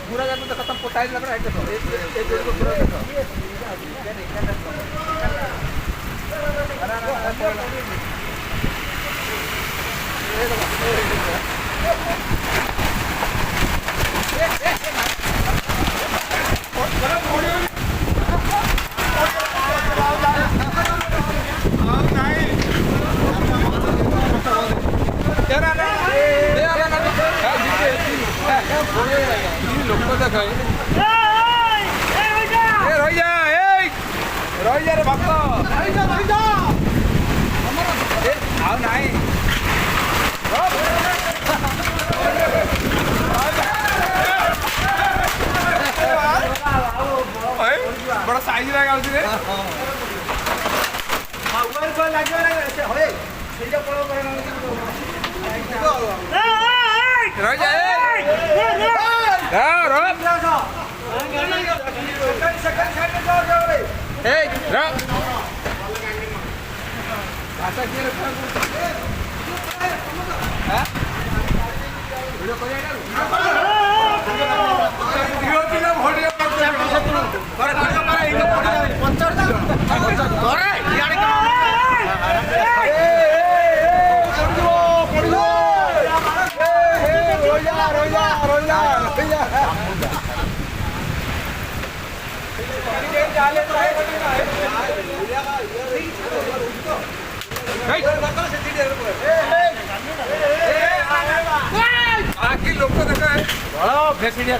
पूरा जाता खत्म पोताई लग रहा है पूरा लोक देख रही रे भक्त आउ नाई बड़ा साइज लगा रे लोक देखा भेसिडिया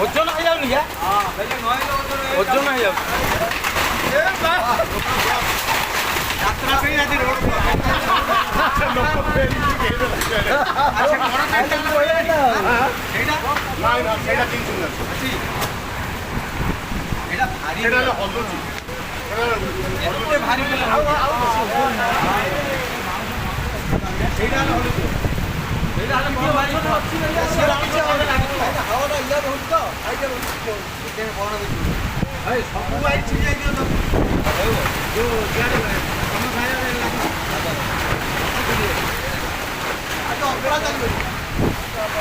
ओजन हो जाऊनी क्या ओजन हो जाऊ यात्रा पे आज रोड लोक फेरी अच्छा बड़ा कांटा होया एटा नाही ना सेटा तीन सुंदर अछि एटा भारी एटा हलुची एते भारी एटा हलुची एटा किती भारी अछि हवाटा इया बहुत तो आइजा के कोन देखि ए सब भाई छी जाई दियो तो जो गाड़ी हम खाया रे लागी आ तो बड़ा चल